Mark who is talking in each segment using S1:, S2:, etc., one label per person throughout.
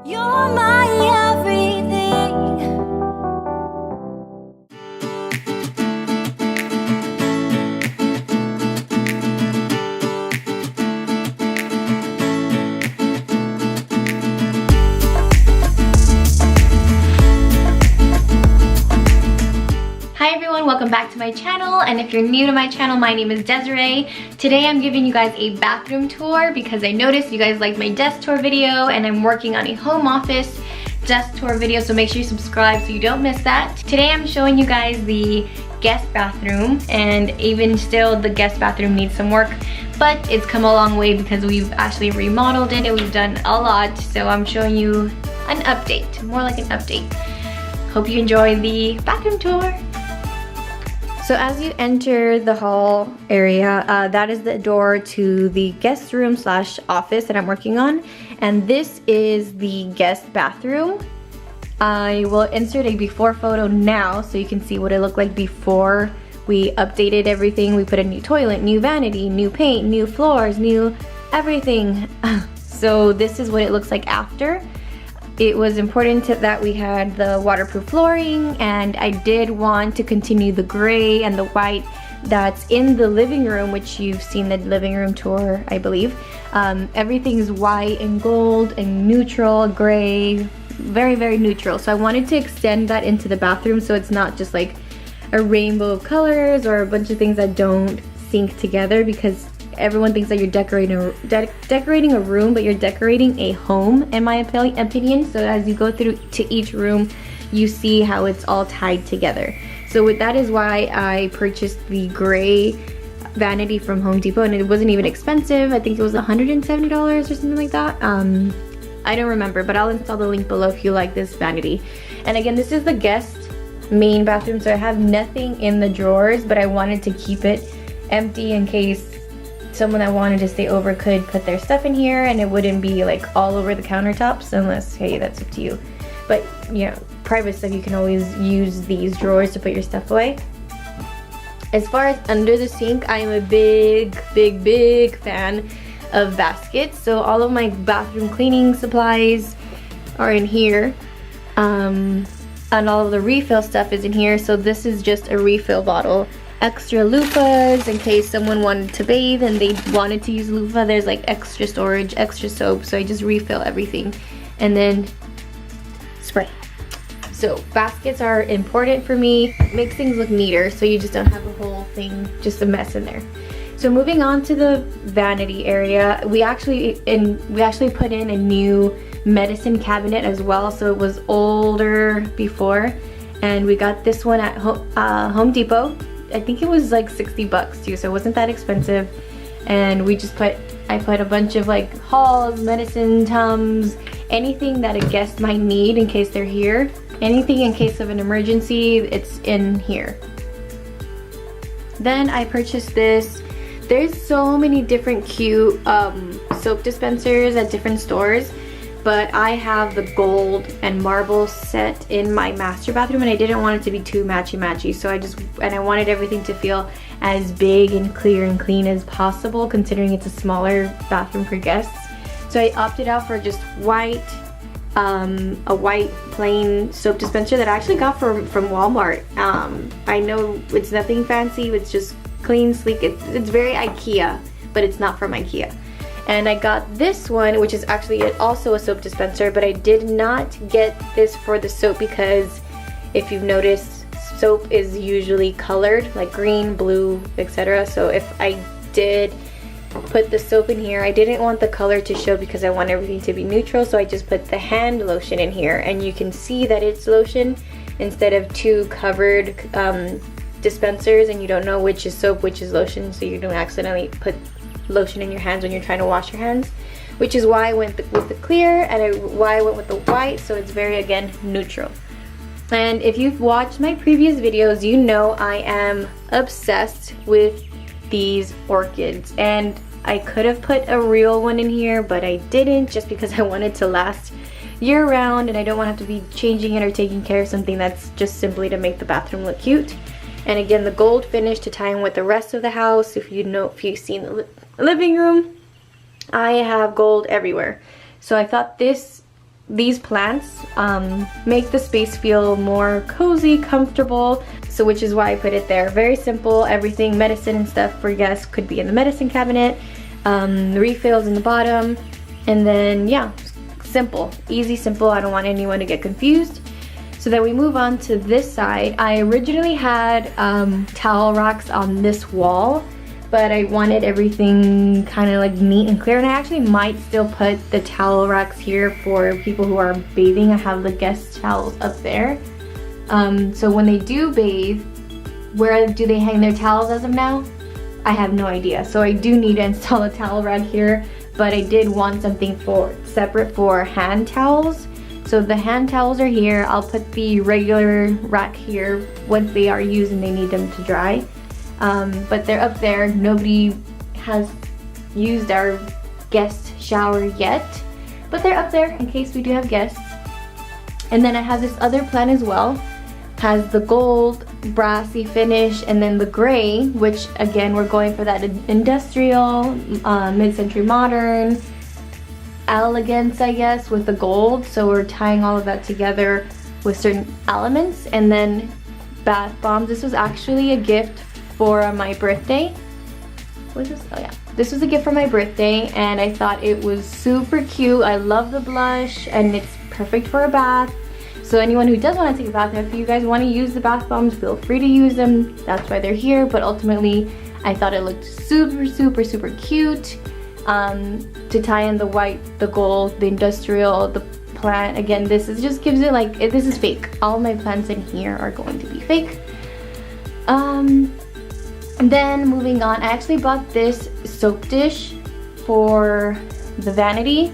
S1: You're my everything.
S2: Hi everyone, welcome back to my channel, and if you're new to my channel, my name is Desiree. Today I'm giving you guys a bathroom tour because I noticed you guys liked my desk tour video and I'm working on a home office desk tour video, so make sure you subscribe so you don't miss that. Today I'm showing you guys the guest bathroom, and even still the guest bathroom needs some work, but it's come a long way because we've actually remodeled it and we've done a lot, so I'm showing you an update, more like an update. Hope you enjoy the bathroom tour. So as you enter the hall area, that is the door to the guest room slash office that I'm working on. And this is the guest bathroom. I will insert a before photo now so you can see what it looked like before we updated everything. We put a new toilet, new vanity, new paint, new floors, new everything. So this is what it looks like after. It was important that we had the waterproof flooring, and I did want to continue the gray and the white that's in the living room, which you've seen the living room tour, I believe. Everything is white and gold and neutral, gray, very, very neutral. So I wanted to extend that into the bathroom so it's not just like a rainbow of colors or a bunch of things that don't sync together, because everyone thinks that you're decorating a room, but you're decorating a home, in my opinion. So as you go through to each room, you see how it's all tied together. So that is why I purchased the gray vanity from Home Depot, and it wasn't even expensive. I think it was $170 or something like that. I don't remember, but I'll install the link below if you like this vanity. And again, this is the guest main bathroom, so I have nothing in the drawers, but I wanted to keep it empty in case someone that wanted to stay over could put their stuff in here, and it wouldn't be like all over the countertops, unless, hey, that's up to you. But you know, private stuff, you can always use these drawers to put your stuff away. As far as under the sink, I am a big fan of baskets. So all of my bathroom cleaning supplies are in here, and all of the refill stuff is in here. So this is just a refill bottle. Extra loofahs in case someone wanted to bathe and they wanted to use loofah. There's like extra storage, extra soap, so I just refill everything and then spray. So baskets are important for me. It makes things look neater so you just don't have the whole thing just a mess in there. So moving on to the vanity area, we actually put in a new medicine cabinet as well. So it was older before, and we got this one at Home Depot. I think it was like 60 bucks too, so it wasn't that expensive. And I put a bunch of like Halls, medicine, Tums, anything that a guest might need in case they're here. Anything in case of an emergency, it's in here. Then I purchased this. There's so many different cute soap dispensers at different stores, but I have the gold and marble set in my master bathroom, and I didn't want it to be too matchy-matchy, so I wanted everything to feel as big and clear and clean as possible, considering it's a smaller bathroom for guests. So I opted out for just white, a white plain soap dispenser that I actually got from Walmart. I know it's nothing fancy, it's just clean, sleek. It's very IKEA, but it's not from IKEA. And I got this one, which is actually also a soap dispenser, but I did not get this for the soap because if you've noticed, soap is usually colored, like green, blue, etc. So if I did put the soap in here, I didn't want the color to show because I want everything to be neutral, so I just put the hand lotion in here, and you can see that it's lotion instead of two covered dispensers, and you don't know which is soap, which is lotion, so you don't accidentally put lotion in your hands when you're trying to wash your hands, which is why I went with the clear and why I went with the white, so it's very, again, neutral. And if you've watched my previous videos, you know I am obsessed with these orchids, and I could have put a real one in here, but I didn't, just because I wanted to last year round and I don't want to have to be changing it or taking care of something that's just simply to make the bathroom look cute. And again, the gold finish to tie in with the rest of the house. If you've seen the living room, I have gold everywhere. So I thought this these plants make the space feel more cozy, comfortable, so which is why I put it there. Very simple, everything, medicine and stuff for guests could be in the medicine cabinet, refills in the bottom, and then yeah, simple, easy, simple. I don't want anyone to get confused. So then we move on to this side. I originally had towel racks on this wall, but I wanted everything kind of like neat and clear, and I actually might still put the towel racks here for people who are bathing. I have the guest towels up there. So when they do bathe, where do they hang their towels as of now? I have no idea. So I do need to install a towel rack here, but I did want something separate for hand towels. So the hand towels are here. I'll put the regular rack here once they are used and they need them to dry. But they're up there. Nobody has used our guest shower yet, but they're up there in case we do have guests. And then I have this other plant as well. Has the gold brassy finish, and then the gray, which again we're going for that industrial, mid-century modern elegance, I guess, with the gold. So we're tying all of that together with certain elements. And then bath bombs. This was actually a gift for my birthday. What is this? Oh yeah, this was a gift for my birthday, and I thought it was super cute. I love the blush, and it's perfect for a bath. So anyone who does want to take a bath, if you guys want to use the bath bombs, feel free to use them. That's why they're here. But ultimately, I thought it looked super, super, super cute. To tie in the white, the gold, the industrial, the plant. Again, this is just gives it like, this is fake. All my plants in here are going to be fake. Then moving on, I actually bought this soap dish for the vanity,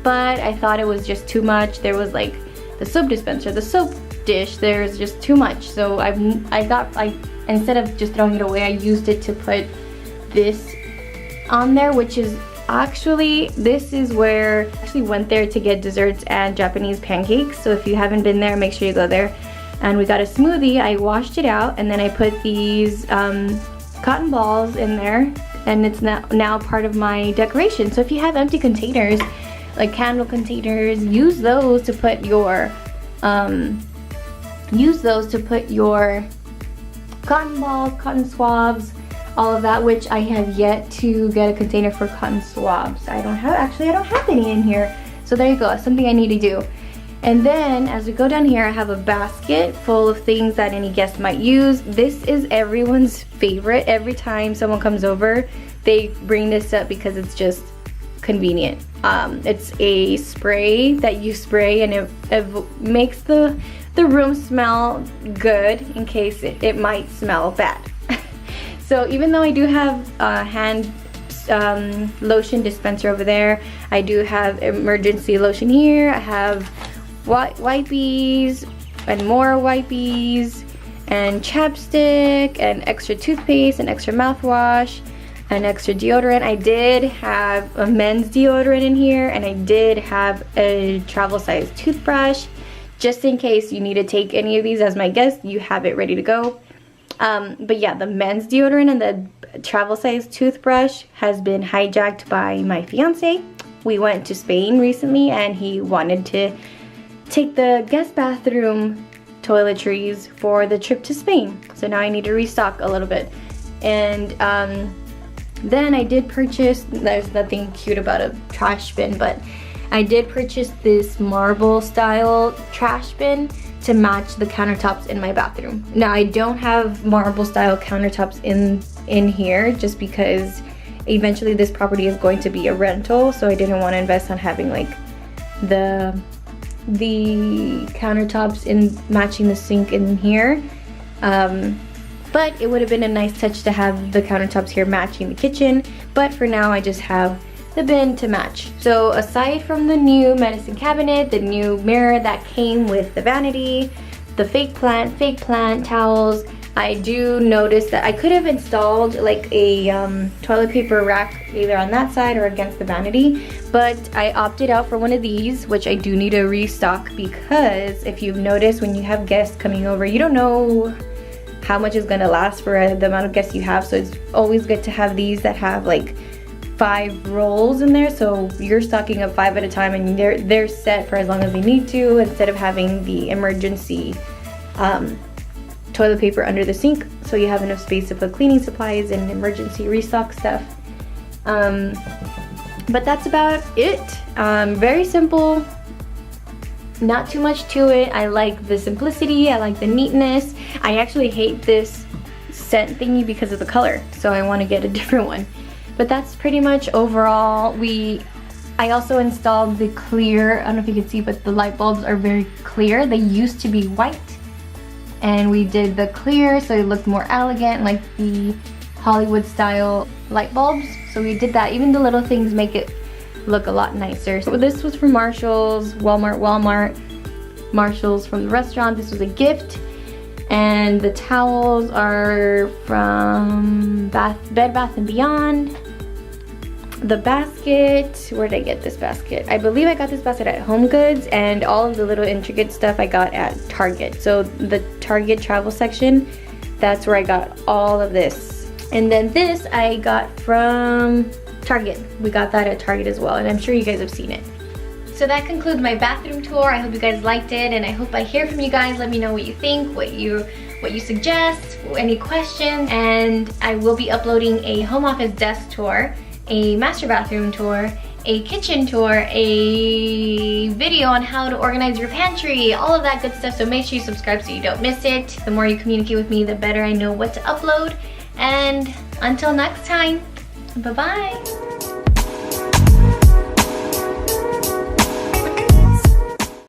S2: but I thought it was just too much. There was like the soap dispenser, the soap dish, there's just too much. So I instead of just throwing it away, I used it to put this on there, which is actually, this is where I actually went there to get desserts and Japanese pancakes. So if you haven't been there, make sure you go there. And we got a smoothie. I washed it out, and then I put these cotton balls in there, and it's now part of my decoration. So if you have empty containers, like candle containers, use those to put your cotton balls, cotton swabs, all of that, which I have yet to get a container for cotton swabs. I don't have any in here. So there you go, something I need to do. And then as we go down here, I have a basket full of things that any guest might use. This is everyone's favorite. Every time someone comes over, they bring this up because it's just convenient. It's a spray that you spray, and it makes the room smell good in case it might smell bad. So even though I do have a hand lotion dispenser over there, I do have emergency lotion here. I have wipies and more wipies and chapstick and extra toothpaste and extra mouthwash and extra deodorant. I did have a men's deodorant in here, and I did have a travel size toothbrush just in case you need to take any of these as my guest. You have it ready to go. But yeah, the men's deodorant and the travel size toothbrush has been hijacked by my fiance. We went to Spain recently, and he wanted to take the guest bathroom toiletries for the trip to Spain. So now I need to restock a little bit. And then I did purchase, there's nothing cute about a trash bin, but I did purchase this marble style trash bin to match the countertops in my bathroom. Now I don't have marble style countertops in here just because eventually this property is going to be a rental, so I didn't want to invest on having like the countertops in matching the sink in here. But it would have been a nice touch to have the countertops here matching the kitchen, but for now I just have the bin to match. So aside from the new medicine cabinet, the new mirror that came with the vanity, the fake plant towels, I do notice that I could have installed like a toilet paper rack either on that side or against the vanity, but I opted out for one of these, which I do need to restock, because if you've noticed, when you have guests coming over, you don't know how much is gonna last for the amount of guests you have. So it's always good to have these that have like 5 rolls in there, so you're stocking up 5 at a time, and they're set for as long as they need to, instead of having the emergency toilet paper under the sink, so you have enough space to put cleaning supplies and emergency restock stuff. But that's about it. Very simple, not too much to it. I like the simplicity, I like the neatness. I actually hate this scent thingy because of the color, so I want to get a different one. But that's pretty much overall. I also installed the clear, I don't know if you can see, but the light bulbs are very clear. They used to be white, and we did the clear so it looked more elegant, like the Hollywood style light bulbs. So we did that. Even the little things make it look a lot nicer. So this was from Marshall's, Walmart, Marshall's from the restaurant. This was a gift. And the towels are from Bed Bath & Beyond. The basket, where did I get this basket? I believe I got this basket at Home Goods, and all of the little intricate stuff I got at Target. So the Target travel section, that's where I got all of this. And then this I got from Target. We got that at Target as well, and I'm sure you guys have seen it. So that concludes my bathroom tour. I hope you guys liked it, and I hope I hear from you guys. Let me know what you think, what you suggest, any questions, and I will be uploading a home office desk tour, a master bathroom tour, a kitchen tour, a video on how to organize your pantry, all of that good stuff. So make sure you subscribe so you don't miss it. The more you communicate with me, the better I know what to upload. And until next time, bye-bye.